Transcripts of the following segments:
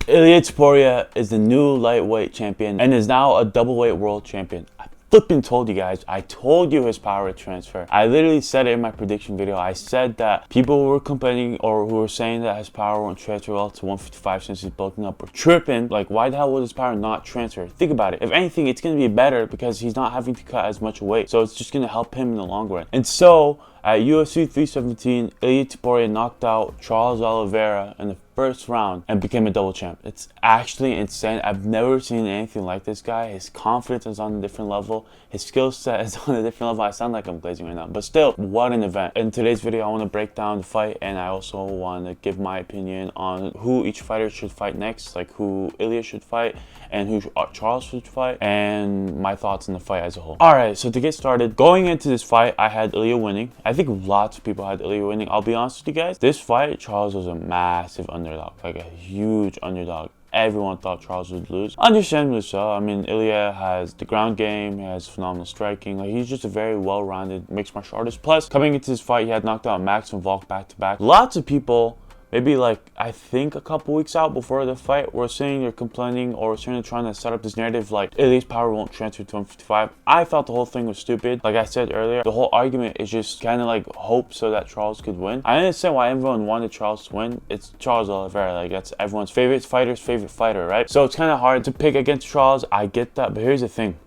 Ilia Topuria is the new lightweight champion and is now a doubleweight world champion. I flipping told you guys. I told you his power would transfer. I literally said it in my prediction video. I said that people who were complaining or who were saying that his power won't transfer well to 155 since he's bulking up were tripping. Like, why the hell would his power not transfer? Think about it. If anything, it's going to be better because he's not having to cut as much weight. So it's just going to help him in the long run. And so at UFC 317, Ilia Topuria knocked out Charles Oliveira in the first round and became a double champ. It's actually insane. I've never seen anything like this guy. His confidence is on a different level. His skill set is on a different level. I sound like I'm glazing right now, but still, what an event. In today's video, I want to break down the fight, and I also want to give my opinion on who each fighter should fight next, like who Ilia should fight and who Charles should fight, and my thoughts on the fight as a whole. Alright, so to get started, going into this fight, I had Ilia winning. I think lots of people had Ilia winning. I'll be honest with you guys, this fight, Charles was a massive underdog, like a huge underdog. Everyone thought Charles would lose. Understandably so. I mean, Ilia has the ground game, he has phenomenal striking. Like, he's just a very well-rounded mixed martial artist. Plus, coming into this fight, he had knocked out Max and Volk back-to-back. Lots of people, maybe like, I think a couple weeks out before the fight, were saying they're complaining or saying they're trying to set up this narrative like Ilia's power won't transfer to 155. I thought the whole thing was stupid. Like I said earlier, the whole argument is just kind of like hope so that Charles could win. I understand why everyone wanted Charles to win. It's Charles Oliveira. Like, that's everyone's favorite fighter's favorite fighter, right? So it's kind of hard to pick against Charles. I get that, but here's the thing.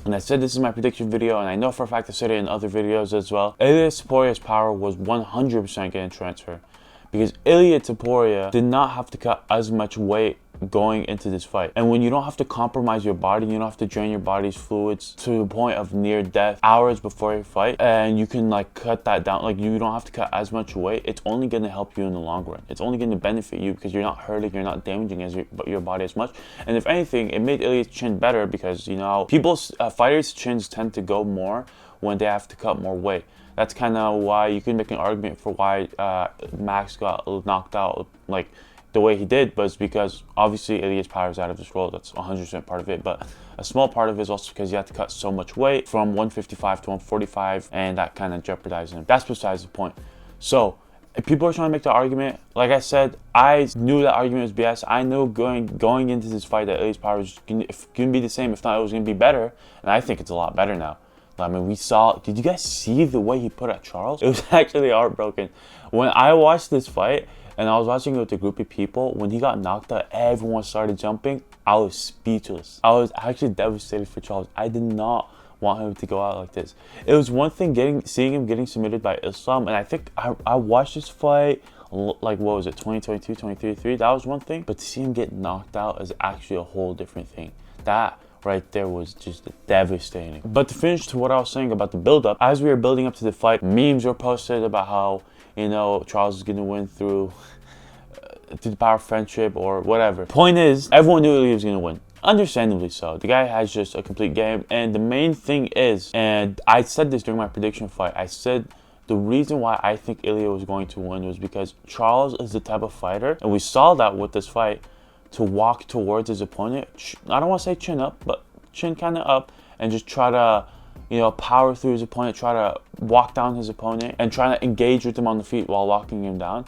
And I said this is my prediction video, and I know for a fact I said it in other videos as well. Ilia Topuria's power was 100% getting transfer, because Ilia Topuria did not have to cut as much weight going into this fight. And when you don't have to compromise your body, you don't have to drain your body's fluids to the point of near death hours before your fight, and you can like cut that down, like you don't have to cut as much weight, it's only going to help you in the long run. It's only going to benefit you because you're not hurting, you're not damaging your body as much. And if anything, it made Ilia's chin better because, you know, people's fighters' chins tend to go more when they have to cut more weight. That's kind of why you can make an argument for why Max got knocked out like the way he did, but it's because obviously Ilia's power is out of this world. That's 100% part of it, but a small part of it is also because he had to cut so much weight from 155 to 145, and that kind of jeopardized him. That's besides the point. So if people are trying to make the argument, like I said, I knew that argument was BS. I knew going into this fight that Ilia's power was going to be the same. If not, it was going to be better, and I think it's a lot better now. I mean, we saw, did you guys see the way he put at Charles? It was actually heartbroken. When I watched this fight, and I was watching it with a group of people, when he got knocked out, everyone started jumping. I was speechless. I was actually devastated for Charles. I did not want him to go out like this. It was one thing seeing him getting submitted by Islam, and I think I watched this fight, like, what was it, 2022, 2023? That was one thing, but to see him get knocked out is actually a whole different thing. That right there was just devastating. But to finish to what I was saying about the build-up, as we were building up to the fight, memes were posted about how, you know, Charles is going to win through the power of friendship or whatever. Point is, everyone knew Ilia was going to win. Understandably so. The guy has just a complete game. And the main thing is, and I said this during my prediction fight, I said the reason why I think Ilia was going to win was because Charles is the type of fighter, and we saw that with this fight, to walk towards his opponent. I don't want to say chin up, but chin kind of up, and just try to, you know, power through his opponent, try to walk down his opponent, and try to engage with him on the feet while walking him down.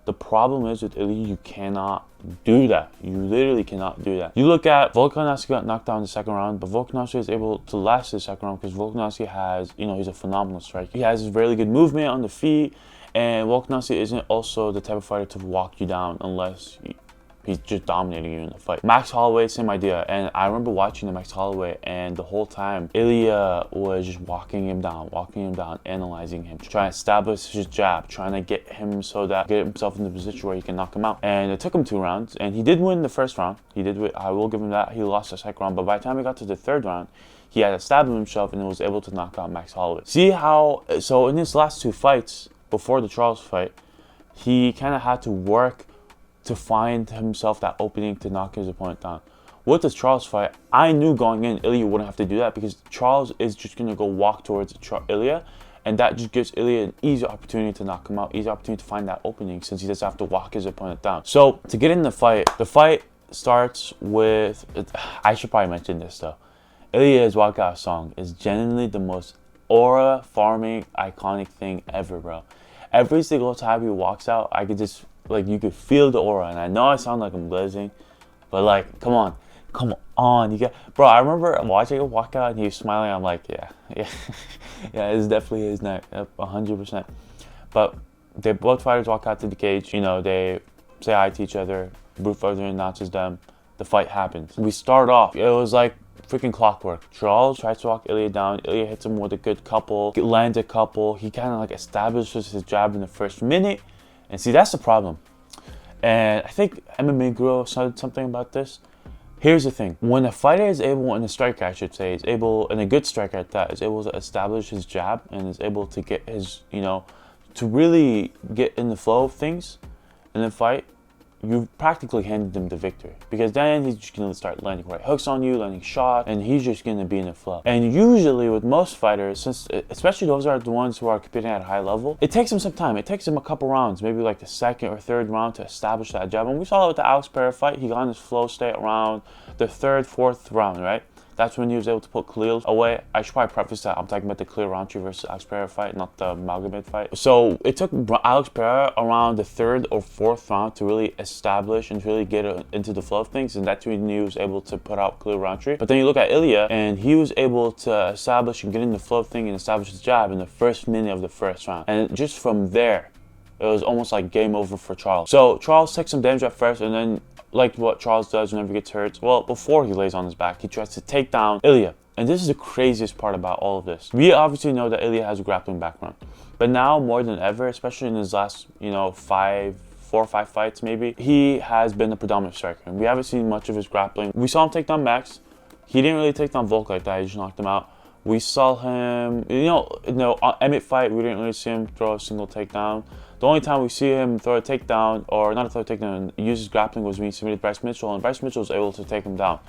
The problem is with Ilia, you cannot do that. You literally cannot do that. You look at Volkanovski got knocked down in the second round, but Volkanovski is able to last the second round because Volkanovski has, you know, he's a phenomenal striker. He has really good movement on the feet, and Volkanovski isn't also the type of fighter to walk you down unless he's just dominating you in the fight. Max Holloway, same idea. And I remember watching the Max Holloway, and the whole time, Ilia was just walking him down, analyzing him, trying to establish his jab, trying to get himself in the position where he can knock him out. And it took him 2 rounds, and he did win the first round. He did win, I will give him that. He lost the second round, but by the time he got to the third round, he had established himself and was able to knock out Max Holloway. See how, so in his last 2 fights, before the Charles fight, he kind of had to work to find himself that opening to knock his opponent down. With this Charles fight, I knew going in, Ilia wouldn't have to do that because Charles is just going to go walk towards Ilia, and that just gives Ilia an easy opportunity to knock him out, easy opportunity to find that opening since he doesn't have to walk his opponent down. So to get in the fight starts with, I should probably mention this though, Ilia's walkout song is genuinely the most aura farming iconic thing ever, bro. Every single time he walks out, I could just, like, you could feel the aura. And I know I sound like I'm glazing, But like, come on, you get, bro. I remember watching him walk out and he was smiling. I'm like, yeah, yeah, it's definitely his neck, 100%. But they both fighters walk out to the cage. You know, they say hi to each other. Brute Fighter announces them. The fight happens. We start off. It was like freaking clockwork. Charles tries to walk Ilia down. Ilia hits him with a good couple. Lands a couple. He kind of like establishes his jab in the first minute. And see, that's the problem. And I think MMA Guru said something about this. Here's the thing. When a fighter is able, and a striker I should say, is able, and a good striker at that, is able to establish his jab and is able to get his, you know, to really get in the flow of things in the fight, you practically handed him the victory. Because then he's just going to start landing right hooks on you, landing shots, and he's just going to be in the flow. And usually with most fighters, since especially those are the ones who are competing at a high level, it takes them some time. It takes them a couple rounds, maybe like the second or third round to establish that jab. And we saw it with the Alex Pereira fight. He got in his flow state around the third, fourth round, right? That's when he was able to put Khalil away. I should probably preface that I'm talking about the Khalil Rountree versus Alex Pereira fight, not the Magomed fight. So it took Alex Pereira around the third or fourth round to really establish and to really get into the flow of things, and that's when he was able to put out Khalil Rountree. But then you look at Ilia, and he was able to establish and get in the flow of things and establish his jab in the first minute of the first round. And just from there, it was almost like game over for Charles. So Charles takes some damage at first, and then like what Charles does whenever he gets hurt, well, before he lays on his back, he tries to take down Ilia. And this is the craziest part about all of this. We obviously know that Ilia has a grappling background. But now, more than ever, especially in his last, you know, 4 or 5 fights maybe, he has been the predominant striker. And we haven't seen much of his grappling. We saw him take down Max. He didn't really take down Volk like that. He just knocked him out. We saw him, on Emmett fight, we didn't really see him throw a single takedown. The only time we see him throw a takedown, or not a throw a takedown, use his grappling was when he submitted Bryce Mitchell, and Bryce Mitchell was able to take him down.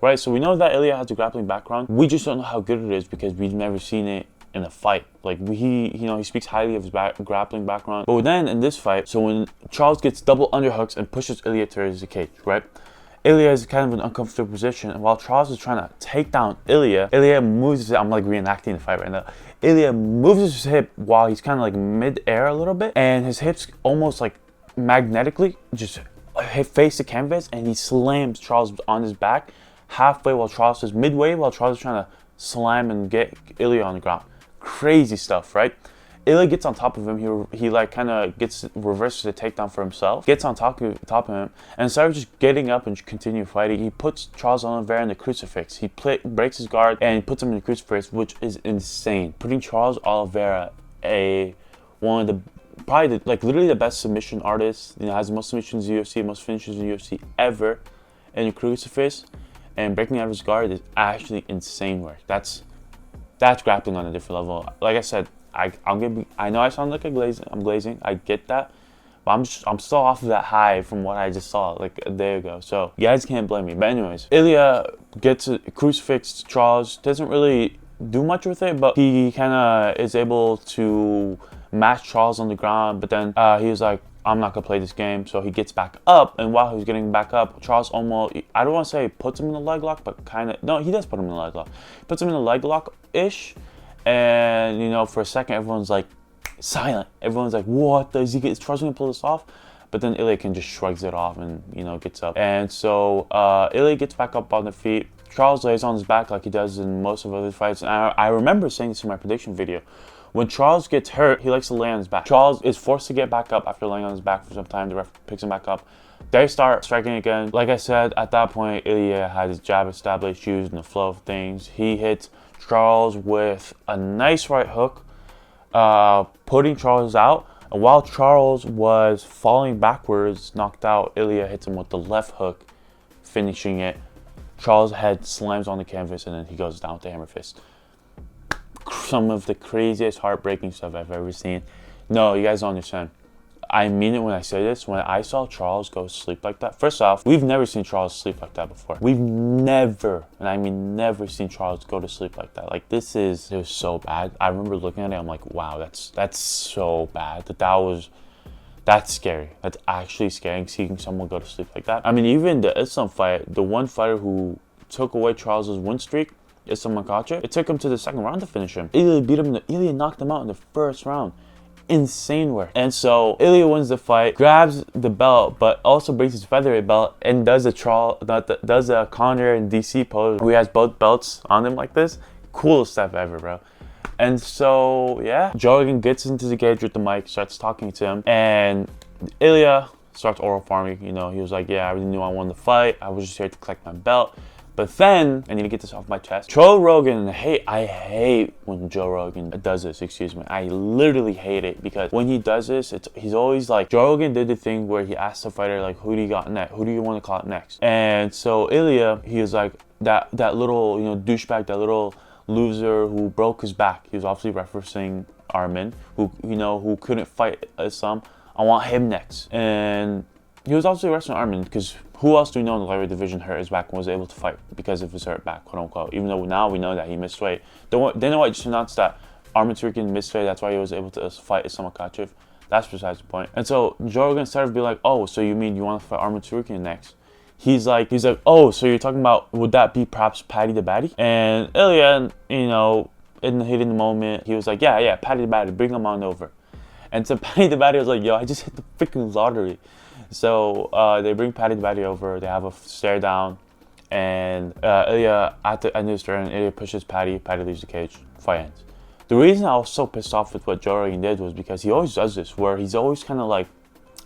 Right, so we know that Ilia has a grappling background. We just don't know how good it is because we've never seen it in a fight. Like, he speaks highly of his grappling background. But then in this fight, so when Charles gets double underhooks and pushes Ilia towards the cage, right? Ilia is kind of an uncomfortable position, and while Charles is trying to take down Ilia moves his, I'm like reenacting the fight right now. Ilia moves his hip while he's kind of like mid-air a little bit, and his hips almost like magnetically just face the canvas, and he slams Charles on his back halfway while Charles is midway, while Charles is trying to slam and get Ilia on the ground. Crazy stuff, right? Ilia gets on top of him. He like kind of reverses the takedown for himself, gets on top of him, and instead of just getting up and continue fighting, he puts Charles Oliveira in the crucifix. He breaks his guard and puts him in the crucifix, which is insane. Putting Charles Oliveira, one of the probably literally the best submission artist, has the most submissions in the UFC, most finishes in the UFC ever, in the crucifix, and breaking out of his guard is actually insane work. That's grappling on a different level. Like I said, I know I sound like I'm glazing. I get that, but I'm still off of that high from what I just saw like a day ago. So you guys can't blame me. But anyways, Ilia gets a crucifix. Charles doesn't really do much with it, but he kind of is able to match Charles on the ground. But then he was like, I'm not gonna play this game. So he gets back up, and while he was getting back up, Charles almost, I don't want to say puts him in the leg lock, but no, he does put him in the leg lock. Puts him in the leg lock ish. And for a second everyone's like silent. Everyone's like, what? Is Charles gonna pull this off? But then Ilia just shrugs it off and gets up. And so Ilia gets back up on the feet. Charles lays on his back like he does in most of other fights. And I remember saying this in my prediction video. When Charles gets hurt, he likes to lay on his back. Charles is forced to get back up after laying on his back for some time. The ref picks him back up. They start striking again. Like I said, at that point, Ilia had his jab established, using the flow of things. He hits Charles with a nice right hook, putting Charles out. And while Charles was falling backwards, knocked out, Ilia hits him with the left hook, finishing it. Charles' head slams on the canvas, and then he goes down with the hammer fist. Some of the craziest, heartbreaking stuff I've ever seen. No, you guys don't understand. I mean it when I say this. When I saw Charles go to sleep like that, first off, we've never seen Charles sleep like that before. We've never, and I mean never, seen Charles go to sleep like that. Like, it was so bad. I remember looking at it, I'm like, wow, that's so bad. That's scary. That's actually scary, seeing someone go to sleep like that. I mean, even the Islam fight, the one fighter who took away Charles's win streak, Islam Makhachev, it took him to the second round to finish him. Ilia knocked him out in the first round. insane work. And so Ilia wins the fight, grabs the belt, but also brings his featherweight belt and does a Conor and DC pose where he has both belts on him like this. Coolest stuff ever, bro. And so, yeah, Joe Rogan gets into the cage with the mic, starts talking to him, and Ilia starts oral farming. You know, he was like, yeah, I really knew I won the fight. I was just here to collect my belt. But then, I need to get this off my chest. Joe Rogan, I hate when Joe Rogan does this, excuse me. I literally hate it because when he does this, he's always like, Joe Rogan did the thing where he asked the fighter, like, who do you got next? Who do you want to call it next? And so Ilia, he was like, that little, you know, douchebag, that little loser who broke his back. He was obviously referencing Armin, who couldn't fight some. I want him next. And he was obviously wrestling Armin because who else do we know in the lightweight division hurt his back and was able to fight because of his hurt back, quote unquote, even though now we know that he missed weight. Dana White just announced that Armin Tsarukyan missed weight, that's why he was able to fight Islam Makhachev. That's besides the point. And so Joe Rogan started to be like, oh, so you mean you want to fight Armin Tsarukyan next? He's like, oh, so you're talking about, would that be perhaps Paddy the Baddy? And Ilia, you know, in the heat of the moment, he was like, yeah, Paddy the Baddy, bring him on over. And so Paddy the Baddy was like, yo, I just hit the freaking lottery. So they bring Paddy the Baddy over, they have a stare down, and Ilia, at the end of the stare down, Ilia pushes Paddy leaves the cage, fight ends. The reason I was so pissed off with what Joe Rogan did was because he always does this, where he's always kind of like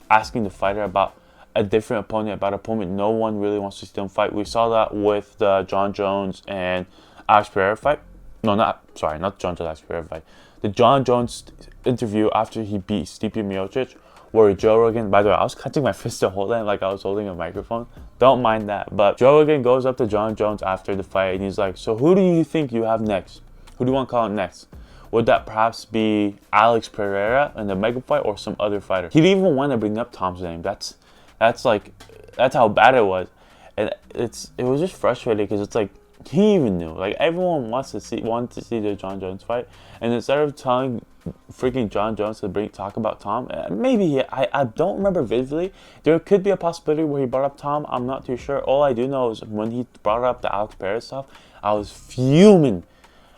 asking the fighter about a different opponent, about an opponent no one really wants to see them fight. We saw that with the John Jones and Alex Pereira fight. No, not the John Jones Alex Pereira fight. The John Jones interview after he beat Stipe Miocic, where Joe Rogan, by the way, I was clenching my fist to hold it like I was holding a microphone. Don't mind that. But Joe Rogan goes up to John Jones after the fight and he's like, so who do you think you have next? Who do you want to call it next? Would that perhaps be Alex Pereira in the mega fight or some other fighter? He didn't even want to bring up Tom's name. That's how bad it was. And it was just frustrating because it's like, he even knew. Like, everyone wanted to see the John Jones fight. And instead of telling freaking John Jones to talk about Tom, maybe I don't remember vividly. There could be a possibility where he brought up Tom. I'm not too sure. All I do know is when he brought up the Alex Pereira stuff, I was fuming.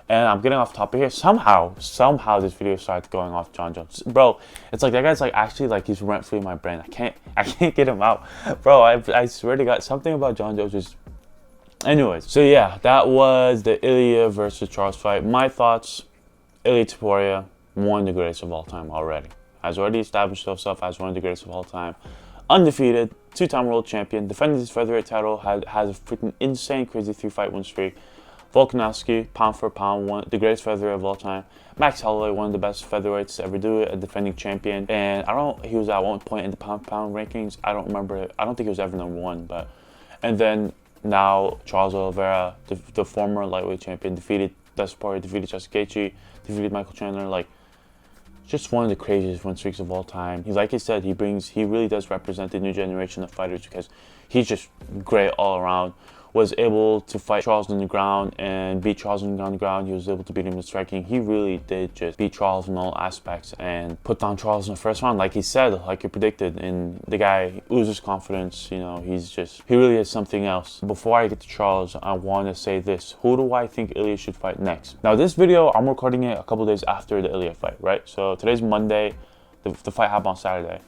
And I'm getting off topic here. Somehow this video started going off John Jones. Bro, it's like that guy's like actually like he's rent free in my brain. I can't get him out. Bro, I swear to God, something about John Jones is. Anyways, so yeah, that was the Ilia versus Charles fight. My thoughts, Ilia Topuria, one of the greatest of all time already. Has already established himself as one of the greatest of all time. Undefeated, two-time world champion, defended his featherweight title, has a freaking insane, crazy 3-fight win streak. Volkanovski, pound for pound, the greatest featherweight of all time. Max Holloway, one of the best featherweights to ever do it, a defending champion. And he was at one point in the pound for pound rankings. I don't remember. I don't think he was ever number one. And then now Charles Oliveira, the former lightweight champion, defeated Desport, defeated Justin Gaethje, defeated Michael Chandler. Like, just one of the craziest win streaks of all time. Like I said, he really does represent the new generation of fighters because he's just great all around. Was able to fight Charles on the ground and beat Charles on the ground. He was able to beat him in striking. He really did just beat Charles in all aspects and put down Charles in the first round, like he said, like he predicted. And the guy oozes confidence. You know, he really is something else. Before I get to Charles, I want to say this: who do I think Ilia should fight next? Now, this video I'm recording it a couple days after the Ilia fight, right? So today's Monday. The fight happened on Saturday,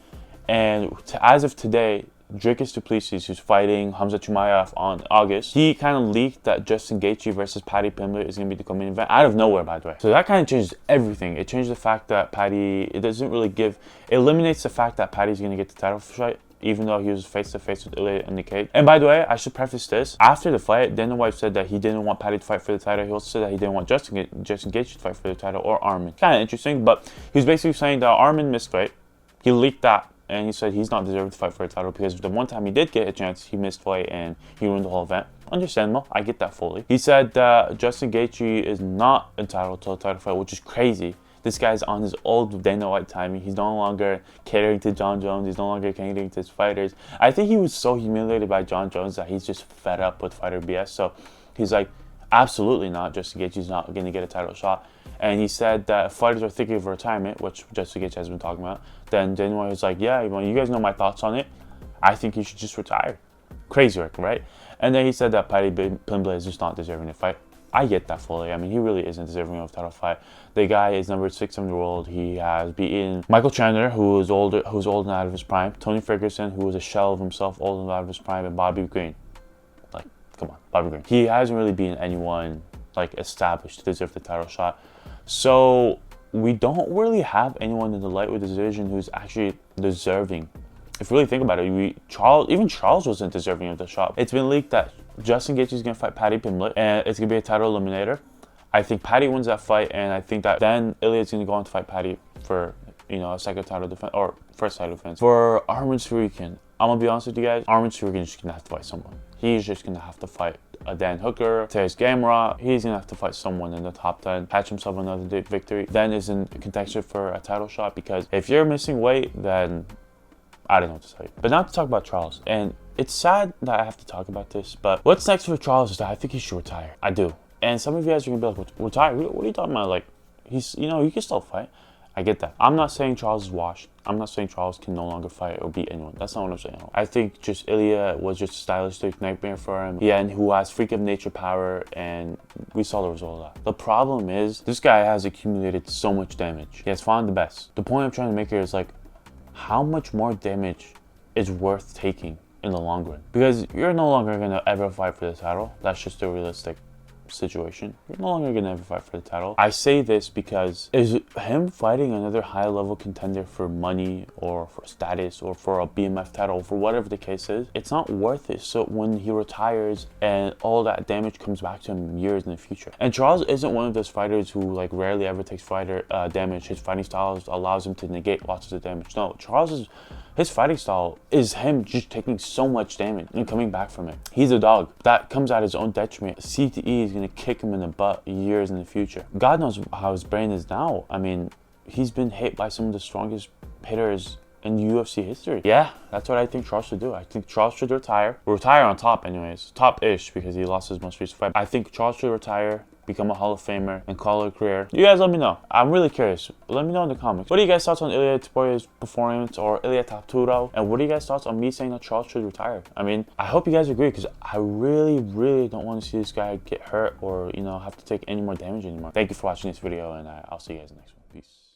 and as of today, Dricus Du Plessis, who's fighting Hamza Chimaev on August, he kind of leaked that Justin Gaethje versus Paddy Pimblett is going to be the co-main event out of nowhere, by the way. So that kind of changes everything. It changed the fact that it eliminates the fact that Paddy's going to get the title fight, even though he was face-to-face with Ilia in the cage. And by the way, I should preface this. After the fight, Dana White said that he didn't want Paddy to fight for the title. He also said that he didn't want Justin Gaethje to fight for the title or Armin. Kind of interesting, but he was basically saying that Armin missed weight. He leaked that. And he said he's not deserving to fight for a title because the one time he did get a chance, he missed weight and he ruined the whole event. Understandable. I get that fully. He said that Justin Gaethje is not entitled to a title fight, which is crazy. This guy's on his old Dana White timing. He's no longer catering to John Jones. He's no longer catering to his fighters. I think he was so humiliated by John Jones that he's just fed up with fighter BS. So he's like, absolutely not. Justin Gaethje's not going to get a title shot. And he said that if fighters are thinking of retirement, which Justin Gaethje has been talking about, then Dana White was like, yeah, well, you guys know my thoughts on it. I think he should just retire. Crazy work, right? And then he said that Paddy Pimblett is just not deserving to fight. I get that fully. I mean, he really isn't deserving of a title fight. The guy is number 6 in the world. He has beaten Michael Chandler, who is older, who's old and out of his prime. Tony Ferguson, who was a shell of himself, old and out of his prime, and Bobby Green. Like, come on, Bobby Green. He hasn't really beaten anyone like established to deserve the title shot. So we don't really have anyone in the lightweight division who's actually deserving. If you really think about it, even Charles wasn't deserving of the shot. It's been leaked that Justin Gaethje is going to fight Paddy Pimblett, and it's going to be a title eliminator. I think Paddy wins that fight, and I think that then Ilia is going to go on to fight Paddy for, a second title defense, or first title defense. For Arman Tsarukyan, I'm going to be honest with you guys, Arman Tsarukyan is just going to have to fight someone. He's just going to have to fight a Dan Hooker, Terence Gamrot. He's going to have to fight someone in the top 10, catch himself another victory. Then is in contention for a title shot, because if you're missing weight, then I don't know what to tell you. But now to talk about Charles, and it's sad that I have to talk about this, but what's next for Charles is that I think he should retire. I do. And some of you guys are gonna be like, retire? What are you talking about? Like, he's, he can still fight. I get that. I'm not saying Charles is washed. I'm not saying Charles can no longer fight or beat anyone. That's not what I'm saying. I think just Ilia was just a stylistic nightmare for him. Yeah, and who has freak of nature power, and we saw the result of that. The problem is, this guy has accumulated so much damage. He has found the best. The point I'm trying to make here is like, how much more damage is worth taking in the long run? Because you're no longer gonna ever fight for the title. That's just a realistic situation. You're no longer gonna ever fight for the title. I say this because is him fighting another high-level contender for money or for status or for a BMF title, for whatever the case is, it's not worth it. So when he retires and all that damage comes back to him years in the future. And Charles isn't one of those fighters who like rarely ever takes fighter damage. His fighting style allows him to negate lots of the damage. No, his fighting style is him just taking so much damage and coming back from it. He's a dog. That comes at his own detriment. CTE is going to kick him in the butt years in the future. God knows how his brain is now. I mean, he's been hit by some of the strongest hitters in UFC history. Yeah, that's what I think Charles should do. I think Charles should retire. Retire on top anyways. Top-ish, because he lost his most recent fight. I think Charles should retire, become a Hall of Famer, and call it a career. You guys let me know. I'm really curious. Let me know in the comments. What are you guys' thoughts on Ilia Topuria's performance, or Ilia Topuria? And what are you guys' thoughts on me saying that Charles should retire? I mean, I hope you guys agree, because I really, really don't want to see this guy get hurt or, have to take any more damage anymore. Thank you for watching this video, and I'll see you guys in the next one. Peace.